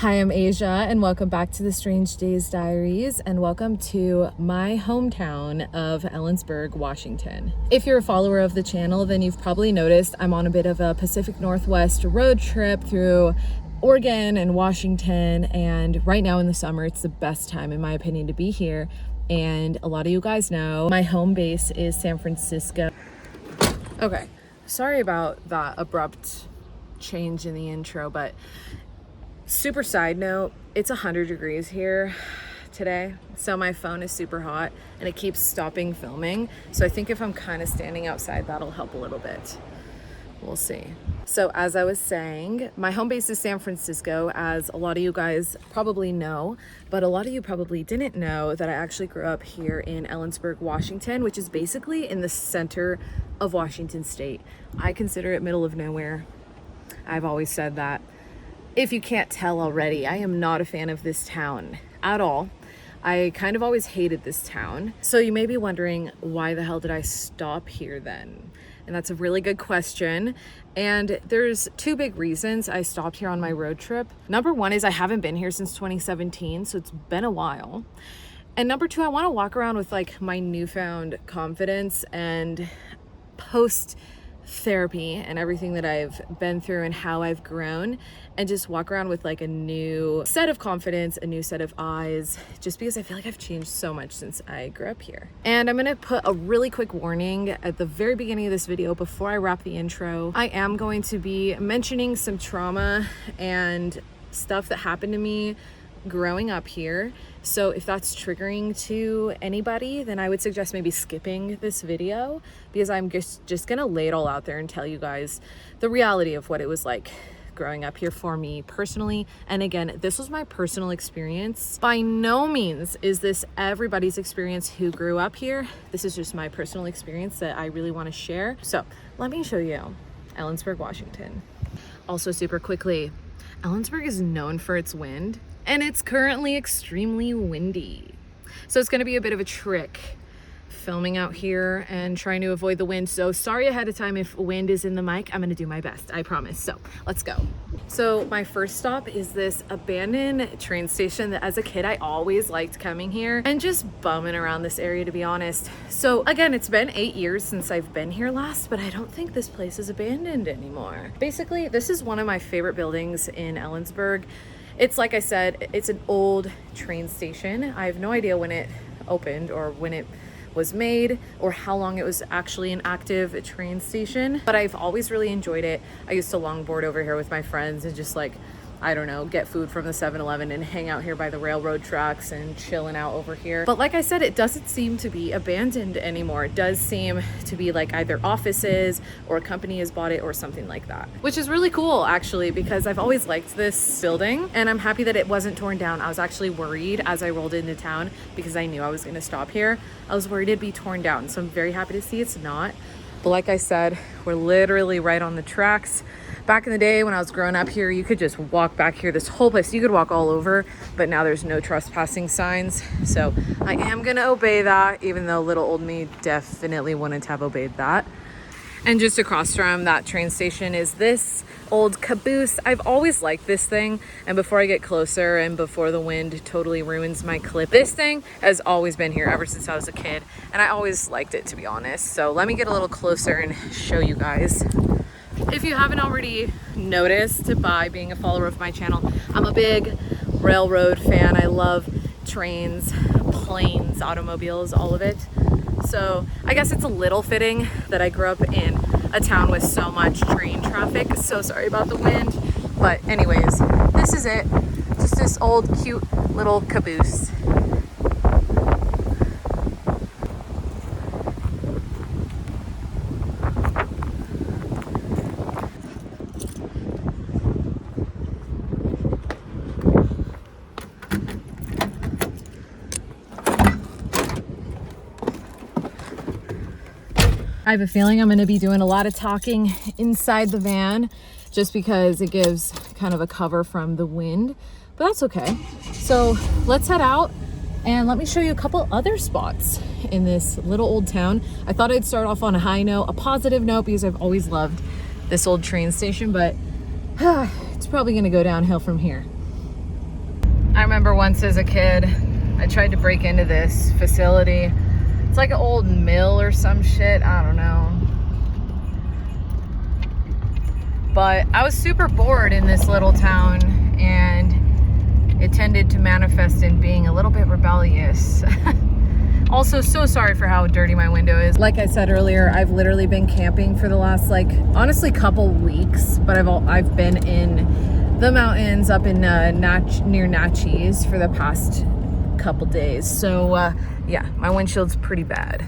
Hi, I'm Asia, and welcome back to the Strange Days Diaries, and welcome to my hometown of Ellensburg, Washington. If you're a follower of the channel, then you've probably noticed I'm on a bit of a Pacific Northwest road trip through Oregon and Washington, and right now in the summer, it's the best time, in my opinion, to be here. And a lot of you guys know my home base is San Francisco. Okay, sorry about that abrupt change in the intro, but super side note, it's 100 degrees here today, so my phone is super hot and it keeps stopping filming. So I think if I'm kind of standing outside, that'll help a little bit. We'll see. So as I was saying, my home base is San Francisco, as a lot of you guys probably know, but a lot of you probably didn't know that I actually grew up here in Ellensburg, Washington, which is basically in the center of Washington state. I consider it middle of nowhere. I've always said that. If you can't tell already, I am not a fan of this town at all. I kind of always hated this town. So you may be wondering, why the hell did I stop here then? And that's a really good question. And there's two big reasons I stopped here on my road trip. Number one is I haven't been here since 2017, so it's been a while. And number two, I want to walk around with like my newfound confidence and post therapy and everything that I've been through and how I've grown, and just walk around with like a new set of confidence, a new set of eyes, just because I feel like I've changed so much since I grew up here. And I'm gonna put a really quick warning at the very beginning of this video before I wrap the intro. I am going to be mentioning some trauma and stuff that happened to me growing up here. So if that's triggering to anybody, then I would suggest maybe skipping this video, because I'm just gonna lay it all out there and tell you guys the reality of what it was like growing up here for me personally. And again, this was my personal experience. By no means is this everybody's experience who grew up here. This is just my personal experience that I really want to share. So let me show you Ellensburg, Washington. Also, super quickly, Ellensburg is known for its wind, and it's currently extremely windy. So it's gonna be a bit of a trick filming out here and trying to avoid the wind. So sorry ahead of time if wind is in the mic. I'm gonna do my best, I promise. So let's go. So my first stop is this abandoned train station that as a kid I always liked coming here and just bumming around this area, to be honest. So again, it's been 8 years since I've been here last, but I don't think this place is abandoned anymore. Basically, this is one of my favorite buildings in Ellensburg. It's, like I said, it's an old train station. I have no idea when it opened or when it was made or how long it was actually an active train station, but I've always really enjoyed it. I used to longboard over here with my friends and just like, I don't know, get food from the 7-Eleven and hang out here by the railroad tracks and chilling out over here. But like I said, it doesn't seem to be abandoned anymore. It does seem to be like either offices or a company has bought it or something like that, which is really cool actually, because I've always liked this building and I'm happy that it wasn't torn down. I was actually worried as I rolled into town because I knew I was gonna stop here. I was worried it'd be torn down. So I'm very happy to see it's not. But like I said, we're literally right on the tracks. Back in the day when I was growing up here, you could just walk back here, this whole place, you could walk all over, but now there's no trespassing signs. So I am gonna obey that, even though little old me definitely wouldn't have obeyed that. And just across from that train station is this old caboose. I've always liked this thing. And before I get closer and before the wind totally ruins my clip, this thing has always been here ever since I was a kid. And I always liked it, to be honest. So let me get a little closer and show you guys. If you haven't already noticed by being a follower of my channel, I'm a big railroad fan. I love trains, planes, automobiles, all of it. So I guess it's a little fitting that I grew up in a town with so much train traffic. So sorry about the wind. But anyways, this is it. Just this old cute little caboose. I have a feeling I'm going to be doing a lot of talking inside the van just because it gives kind of a cover from the wind, but that's okay. So let's head out and let me show you a couple other spots in this little old town. I thought I'd start off on a high note, a positive note, because I've always loved this old train station, but it's probably going to go downhill from here. I remember once as a kid, I tried to break into this facility. It's like an old mill or some shit, I don't know. But I was super bored in this little town, and it tended to manifest in being a little bit rebellious. Also, so sorry for how dirty my window is. Like I said earlier, I've literally been camping for the last, like, honestly, couple weeks, but I've been in the mountains up in near Natchez for the past couple days. So yeah, my windshield's pretty bad.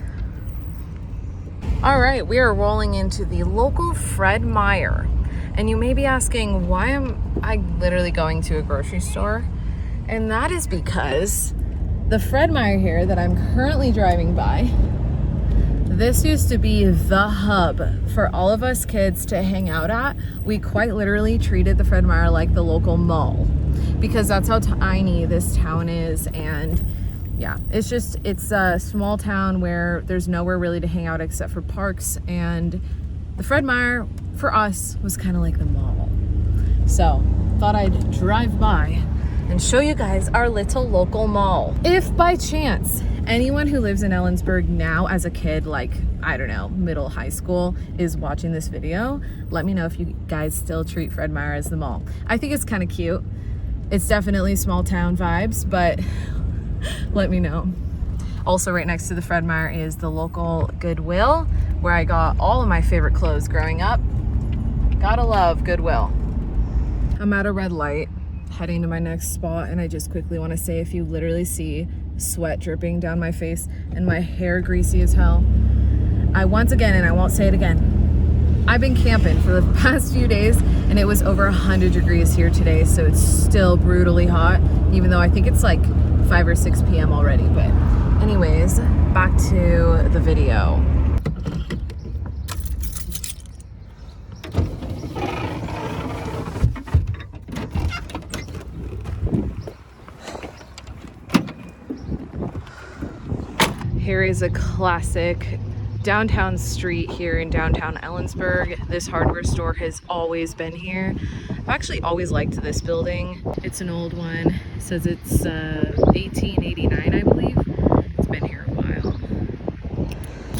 All right, we are rolling into the local Fred Meyer. And you may be asking, why am I literally going to a grocery store? And that is because the Fred Meyer here that I'm currently driving by, this used to be the hub for all of us kids to hang out at. We quite literally treated the Fred Meyer like the local mall, because that's how tiny this town is. And yeah, it's a small town where there's nowhere really to hang out except for parks, and the Fred Meyer for us was kind of like the mall. So thought I'd drive by and show you guys our little local mall. If by chance anyone who lives in Ellensburg now as a kid, like, I don't know, middle high school, is watching this video, let me know if you guys still treat Fred Meyer as the mall. I think it's kind of cute. It's definitely small town vibes, but let me know. Also, right next to the Fred Meyer is the local Goodwill, where I got all of my favorite clothes growing up. Gotta love Goodwill. I'm at a red light heading to my next spot, and I just quickly want to say, if you literally see sweat dripping down my face and my hair greasy as hell, I once again, and I won't say it again, I've been camping for the past few days, and it was over 100 degrees here today, so it's still brutally hot, even though I think it's like 5 or 6 p.m. already. But anyways, back to the video. Here is a classic downtown street here in downtown Ellensburg. This hardware store has always been here. I've actually always liked this building. It's an old one. It says it's 1889, I believe. It's been here a while.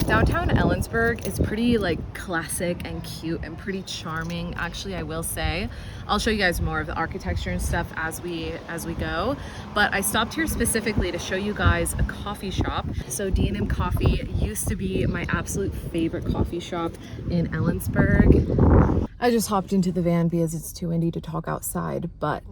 Downtown Ellensburg is pretty like classic and cute and pretty charming. Actually, I will say, I'll show you guys more of the architecture and stuff as we go. But I stopped here specifically to show you guys a coffee shop. So D&M Coffee used to be my absolute favorite coffee shop in Ellensburg. I just hopped into the van because it's too windy to talk outside, but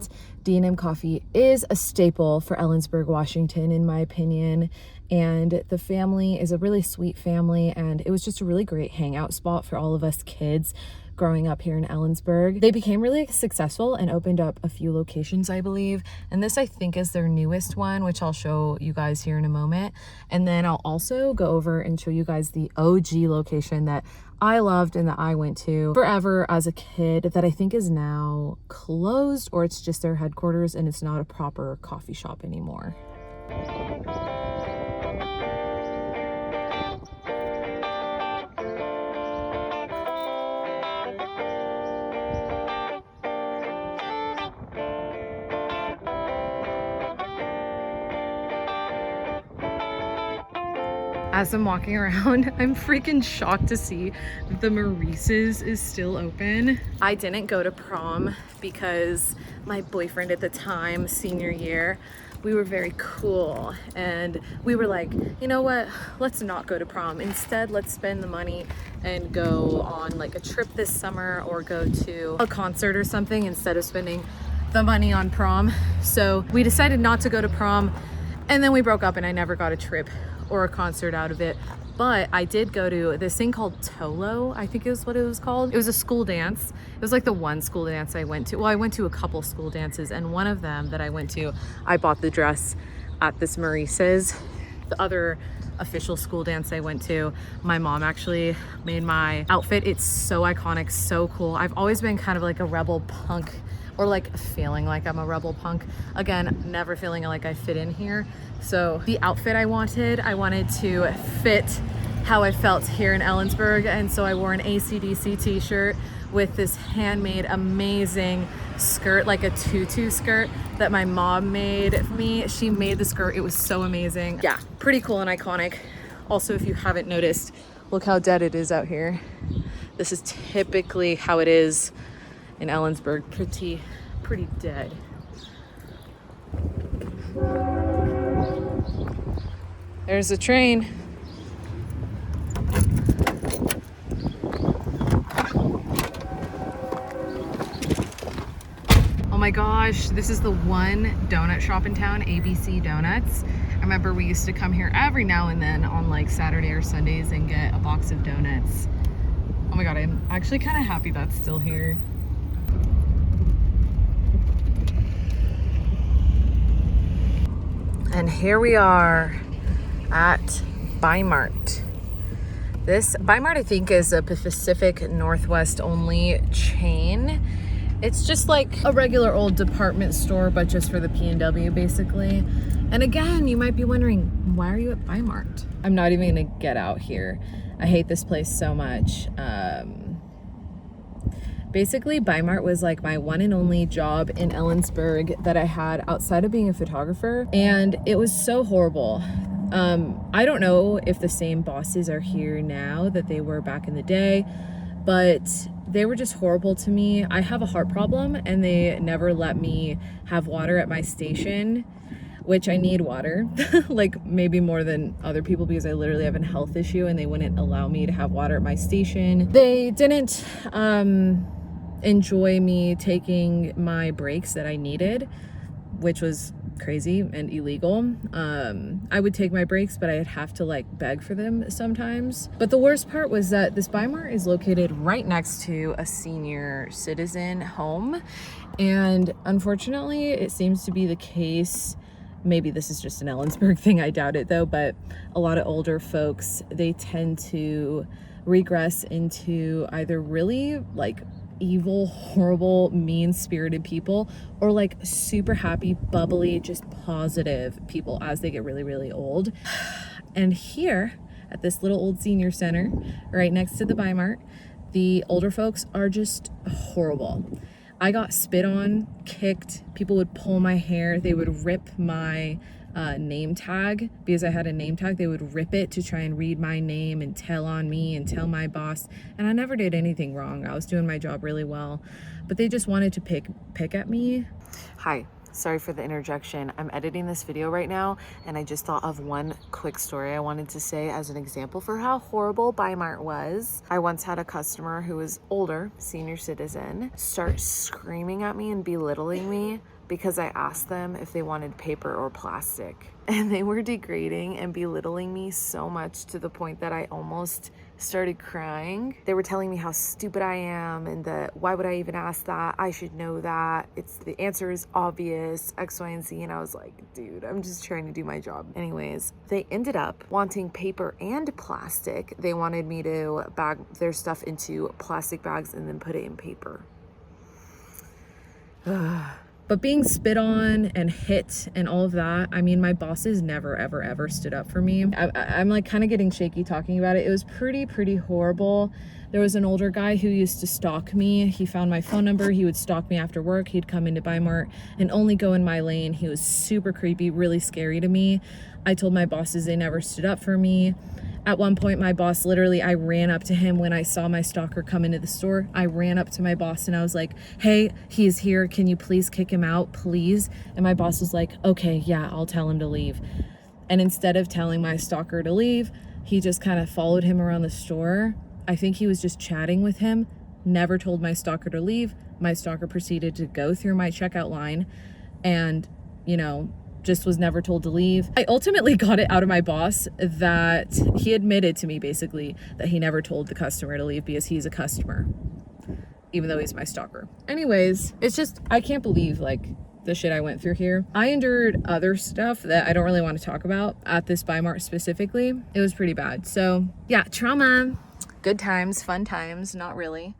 D&M Coffee is a staple for Ellensburg, Washington, in my opinion. And the family is a really sweet family, and it was just a really great hangout spot for all of us kids growing up here in Ellensburg. They became really successful and opened up a few locations, I believe. And this, I think, is their newest one, which I'll show you guys here in a moment. And then I'll also go over and show you guys the OG location that I loved and that I went to forever as a kid, that I think is now closed, or it's just their headquarters and it's not a proper coffee shop anymore. As I'm walking around, I'm freaking shocked to see that the Maurice's is still open. I didn't go to prom because my boyfriend at the time, senior year, we were very cool, and we were like, you know what, let's not go to prom. Instead, let's spend the money and go on like a trip this summer, or go to a concert or something instead of spending the money on prom. So we decided not to go to prom, and then we broke up and I never got a trip or a concert out of it. But I did go to this thing called Tolo, I think is what it was called. It was a school dance. It was like the one school dance I went to. Well, I went to a couple school dances, and one of them that I went to, I bought the dress at this Maurice's. The other official school dance I went to, my mom actually made my outfit. It's so iconic, so cool. I've always been kind of like a rebel punk, or like feeling like I'm a rebel punk. Again, never feeling like I fit in here. So the outfit I wanted to fit how I felt here in Ellensburg. And so I wore an AC/DC t-shirt with this handmade amazing skirt, like a tutu skirt that my mom made for me. She made the skirt. It was so amazing. Yeah, pretty cool and iconic. Also, if you haven't noticed, look how dead it is out here. This is typically how it is in Ellensburg. Pretty dead. There's the train. Oh my gosh, this is the one donut shop in town, ABC Donuts. I remember we used to come here every now and then on like Saturday or Sundays and get a box of donuts. Oh my God, I'm actually kind of happy that's still here. And here we are at Bi-Mart. This Bi-Mart, I think, is a Pacific Northwest only chain. It's just like a regular old department store, but just for the P&W basically. And again, you might be wondering, why are you at Bi-Mart? I'm not even gonna get out here. I hate this place so much. Basically, Bi-Mart was like my one and only job in Ellensburg that I had outside of being a photographer. And it was so horrible. I don't know if the same bosses are here now that they were back in the day, but they were just horrible to me. I have a heart problem and they never let me have water at my station, which I need water, like maybe more than other people because I literally have a health issue and they wouldn't allow me to have water at my station. They didn't enjoy me taking my breaks that I needed, which was crazy and illegal. I would take my breaks, but I'd have to like beg for them sometimes. But the worst part was that this Bi-Mart is located right next to a senior citizen home. And unfortunately, it seems to be the case, maybe this is just an Ellensburg thing, I doubt it though, but a lot of older folks, they tend to regress into either really like evil, horrible, mean-spirited people or like super happy, bubbly, just positive people as they get really, really old. And here at this little old senior center right next to the Bi-Mart, the older folks are just horrible. I got spit on, kicked, people would pull my hair, they would rip my name tag because I had a name tag. They would rip it to try and read my name and tell on me and tell my boss, and I never did anything wrong. I was doing my job really well, but they just wanted to pick at me. Hi, sorry for the interjection. I'm editing this video right now and I just thought of one quick story I wanted to say as an example for how horrible Bi-Mart was. I once had a customer who was older, senior citizen, start screaming at me and belittling me because I asked them if they wanted paper or plastic. And they were degrading and belittling me so much to the point that I almost started crying. They were telling me how stupid I am and that why would I even ask that? I should know that. The answer is obvious, X, Y, and Z. And I was like, dude, I'm just trying to do my job. Anyways, they ended up wanting paper and plastic. They wanted me to bag their stuff into plastic bags and then put it in paper. But being spit on and hit and all of that, I mean, my bosses never, ever, ever stood up for me. I'm like kind of getting shaky talking about it. It was pretty horrible. There was an older guy who used to stalk me. He found my phone number. He would stalk me after work. He'd come into Bi-Mart and only go in my lane. He was super creepy, really scary to me. I told my bosses they never stood up for me. At one point, my boss, literally, I ran up to him when I saw my stalker come into the store. I ran up to my boss and I was like, hey, he's here. Can you please kick him out, please? And my boss was like, okay, yeah, I'll tell him to leave. And instead of telling my stalker to leave, he just kind of followed him around the store. I think he was just chatting with him, never told my stalker to leave. My stalker proceeded to go through my checkout line and, you know, just was never told to leave. I ultimately got it out of my boss that he admitted to me basically that he never told the customer to leave because he's a customer, even though he's my stalker. Anyways, it's just, I can't believe like the shit I went through here. I endured other stuff that I don't really want to talk about at this Bi-Mart specifically. It was pretty bad. So yeah, trauma, good times, fun times, not really.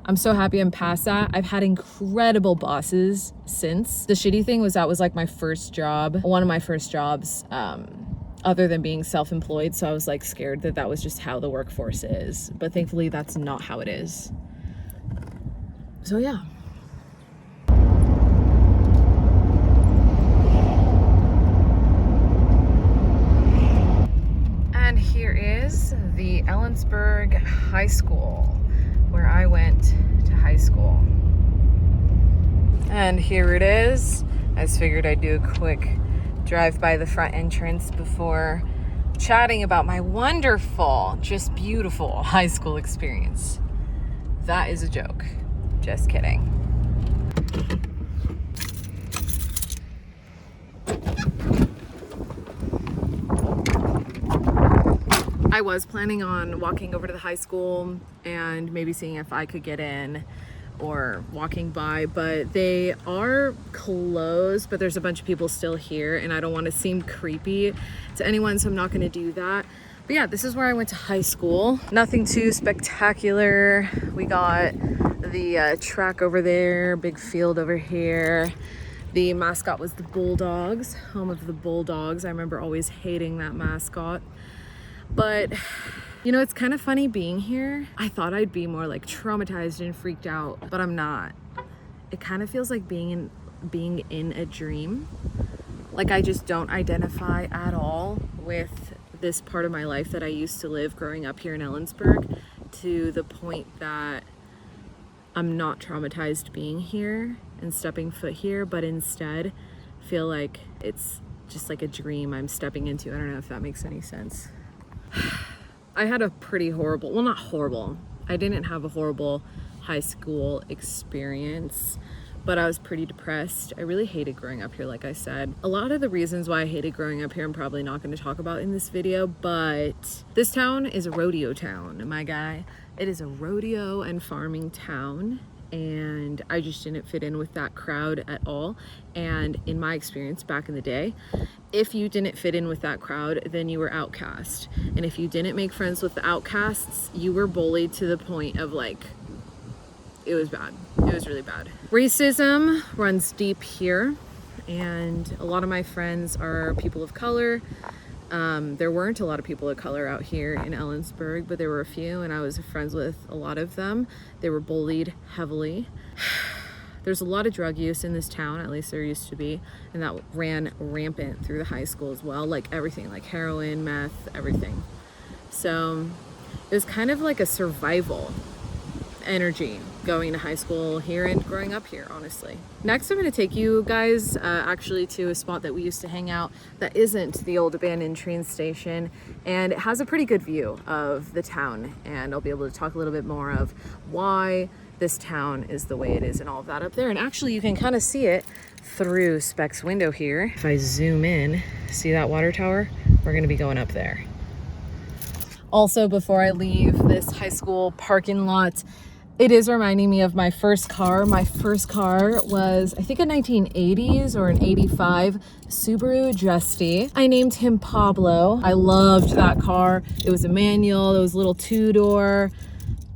I'm so happy I'm past that. I've had incredible bosses since. The shitty thing was that was like my first job, one of my first jobs, other than being self-employed. So I was like scared that that was just how the workforce is. But thankfully that's not how it is. So yeah. high school, where I went to high school. And here it is. I just figured I'd do a quick drive by the front entrance before chatting about my wonderful, just beautiful high school experience. That is a joke. Just kidding. I was planning on walking over to the high school and maybe seeing if I could get in or walking by, but they are closed, but there's a bunch of people still here and I don't want to seem creepy to anyone, so I'm not going to do that. But yeah, this is where I went to high school. Nothing too spectacular. We got the track over there, big field over here. The mascot was the Bulldogs, home of the Bulldogs. I remember always hating that mascot. But you know, it's kind of funny being here. I thought I'd be more like traumatized and freaked out, but I'm not. It kind of feels like being in a dream. Like I just don't identify at all with this part of my life that I used to live growing up here in Ellensburg, to the point that I'm not traumatized being here and stepping foot here, but instead feel like it's just like a dream I'm stepping into. I don't know if that makes any sense. I had a pretty horrible, well, not horrible. I didn't have a horrible high school experience, but I was pretty depressed. I really hated growing up here, like I said. A lot of the reasons why I hated growing up here, I'm probably not going to talk about in this video, but this town is a rodeo town, my guy. It is a rodeo and farming town, and I just didn't fit in with that crowd at all. And in my experience back in the day, if you didn't fit in with that crowd, then you were outcast. And if you didn't make friends with the outcasts, you were bullied to the point of like, it was bad. It was really bad. Racism runs deep here, and a lot of my friends are people of color. There weren't a lot of people of color out here in Ellensburg, but there were a few, and I was friends with a lot of them. They were bullied heavily. There's a lot of drug use in this town, at least there used to be, and that ran rampant through the high school as well, like everything, like heroin, meth, everything. So it was kind of like a survival energy going to high school here and growing up here, honestly. Next, I'm going to take you guys actually to a spot that we used to hang out that isn't the old abandoned train station, and it has a pretty good view of the town, and I'll be able to talk a little bit more of why this town is the way it is and all of that up there. And actually you can kind of see it through Speck's window here. If I zoom in, see that water tower? We're going to be going up there. Also, before I leave this high school parking lot, it is reminding me of my first car. My first car was, I think, a 1980s or an 85 Subaru Justy. I named him Pablo. I loved that car. It was a manual. It was a little two-door.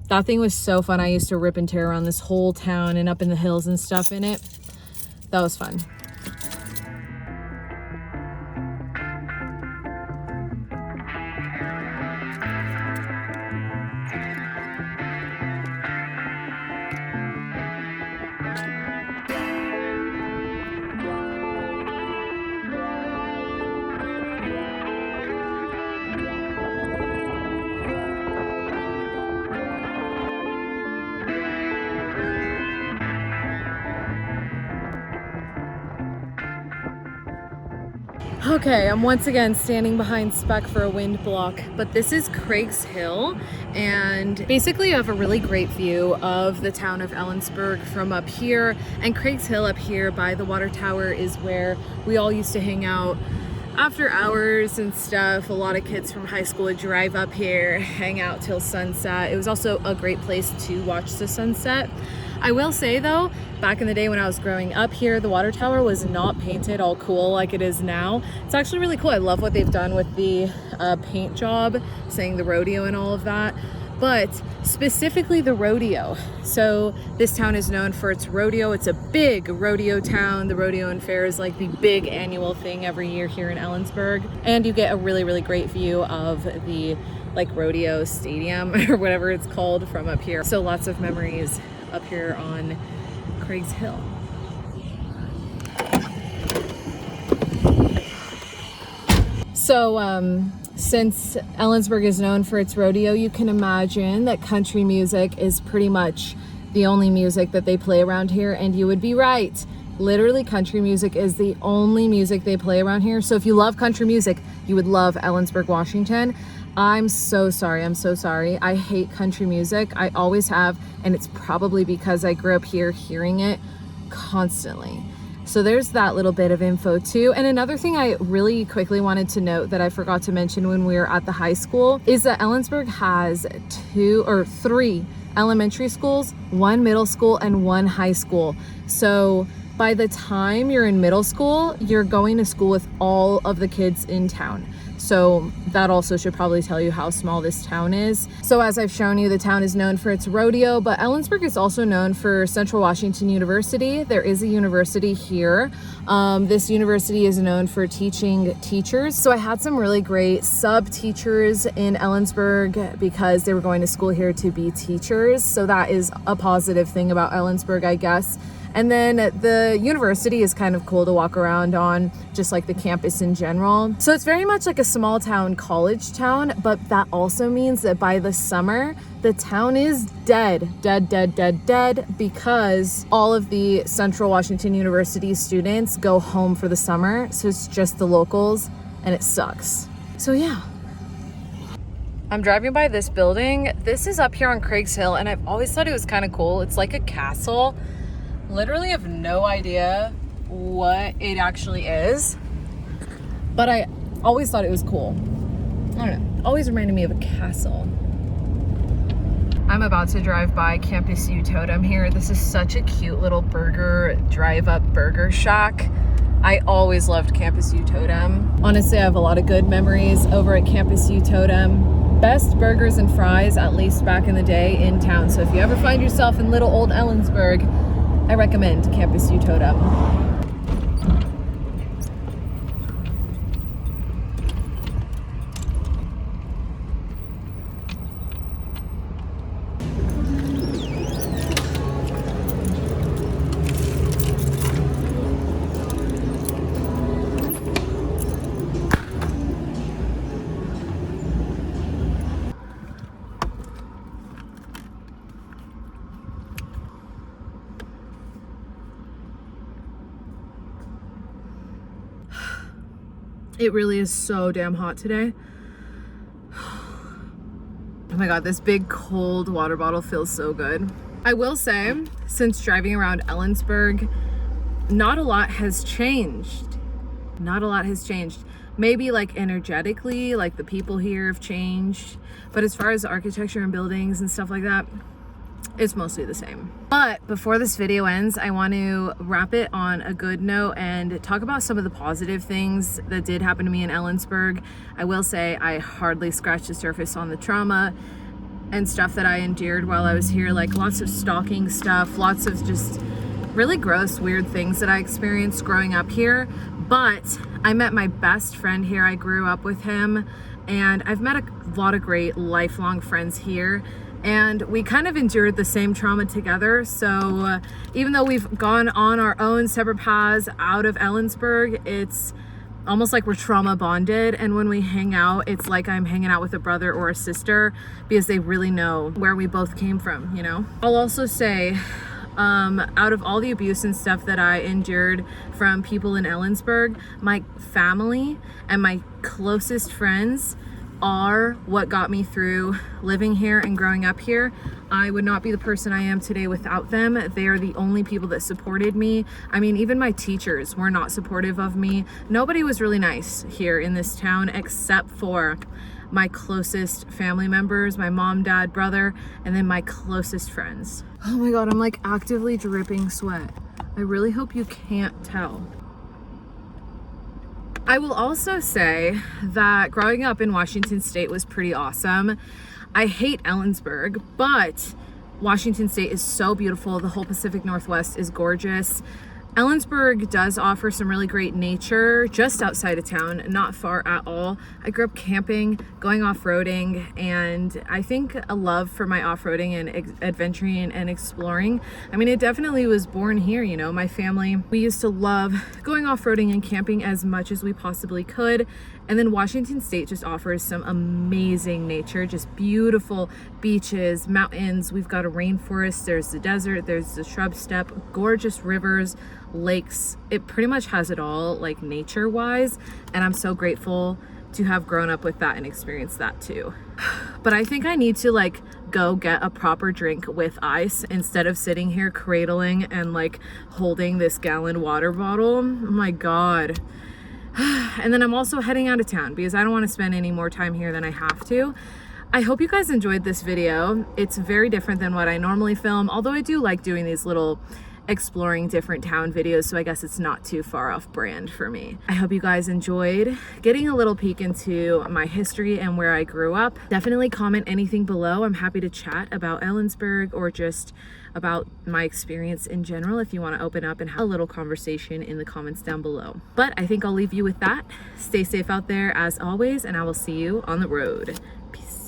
That thing was so fun. I used to rip and tear around this whole town and up in the hills and stuff in it. That was fun. Okay, I'm once again standing behind Speck for a wind block, but this is Craig's Hill, and basically you have a really great view of the town of Ellensburg from up here. And Craig's Hill up here by the water tower is where we all used to hang out after hours and stuff. A lot of kids from high school would drive up here, hang out till sunset. It was also a great place to watch the sunset. I will say though, back in the day when I was growing up here, the water tower was not painted all cool like it is now. It's actually really cool. I love what they've done with the paint job, saying the rodeo and all of that, but specifically the rodeo. So this town is known for its rodeo. It's a big rodeo town. The rodeo and fair is like the big annual thing every year here in Ellensburg, and you get a really, really great view of the like rodeo stadium or whatever it's called from up here. So lots of memories up here on Craig's Hill. So Since Ellensburg is known for its rodeo, you can imagine that country music is pretty much the only music that they play around here, and you would be right. Literally, country music is the only music they play around here. So if you love country music, you would love Ellensburg, Washington. I'm so sorry. I'm so sorry. I hate country music. I always have, and it's probably because I grew up here hearing it constantly. So there's that little bit of info too. And another thing I really quickly wanted to note that I forgot to mention when we were at the high school is that Ellensburg has 2 or 3 elementary schools, 1 middle school, and 1 high school. So by the time you're in middle school, you're going to school with all of the kids in town. So that also should probably tell you how small this town is. So as I've shown you, the town is known for its rodeo, but Ellensburg is also known for Central Washington University. There is a university here. This university is known for teaching teachers. So I had some really great sub teachers in Ellensburg because they were going to school here to be teachers. So that is a positive thing about Ellensburg, I guess. And then the university is kind of cool to walk around on, just like the campus in general. So it's very much like a small town college town, but that also means that by the summer, the town is dead, because all of the Central Washington University students go home for the summer. So it's just the locals and it sucks. So yeah. I'm driving by this building. This is up here on Craig's Hill, and I've always thought it was kind of cool. It's like a castle. Literally have no idea what it actually is, but I always thought it was cool. I don't know, always reminded me of a castle. I'm about to drive by Campus U Totem here. This is such a cute little drive-up burger shack. I always loved Campus U Totem. Honestly, I have a lot of good memories over at Campus U Totem. Best burgers and fries, at least back in the day, in town. So if you ever find yourself in little old Ellensburg, I recommend Campus U Totem. It really is so damn hot today. Oh my God, this big cold water bottle feels so good. I will say, since driving around Ellensburg, not a lot has changed. Not a lot has changed. Maybe like energetically, like the people here have changed. But as far as architecture and buildings and stuff like that, it's mostly the same. But before this video ends, I want to wrap it on a good note and talk about some of the positive things that did happen to me in Ellensburg. I will say I hardly scratched the surface on the trauma and stuff that I endured while I was here, like lots of stalking stuff, lots of just really gross, weird things that I experienced growing up here. But I met my best friend here. I grew up with him, and I've met a lot of great lifelong friends here. And we kind of endured the same trauma together. So even though we've gone on our own separate paths out of Ellensburg, it's almost like we're trauma bonded. And when we hang out, it's like I'm hanging out with a brother or a sister because they really know where we both came from, you know? I'll also say, out of all the abuse and stuff that I endured from people in Ellensburg, my family and my closest friends are what got me through living here and growing up here. I would not be the person I am today without them. They are the only people that supported me. I mean, even my teachers were not supportive of me. Nobody was really nice here in this town except for my closest family members, my mom, dad, brother, and then my closest friends. Oh my God, I'm like actively dripping sweat. I really hope you can't tell. I will also say that growing up in Washington State was pretty awesome. I hate Ellensburg, but Washington State is so beautiful. The whole Pacific Northwest is gorgeous. Ellensburg does offer some really great nature just outside of town, not far at all. I grew up camping, going off-roading, and I think a love for my off-roading and adventuring and exploring, I mean, it definitely was born here. You know, my family, we used to love going off-roading and camping as much as we possibly could. And then Washington State just offers some amazing nature, just beautiful beaches, mountains. We've got a rainforest, there's the desert, there's the shrub steppe, gorgeous rivers, lakes. It pretty much has it all, like nature wise. And I'm so grateful to have grown up with that and experienced that too. But I think I need to like go get a proper drink with ice instead of sitting here cradling and like holding this gallon water bottle. Oh my God. And then I'm also heading out of town because I don't want to spend any more time here than I have to. I hope you guys enjoyed this video. It's very different than what I normally film, although I do like doing these little exploring different town videos, so I guess it's not too far off brand for me. I hope you guys enjoyed getting a little peek into my history and where I grew up. Definitely comment anything below. I'm happy to chat about Ellensburg or just about my experience in general if you want to open up and have a little conversation in the comments down below. But I think I'll leave you with that. Stay safe out there as always, and I will see you on the road. Peace.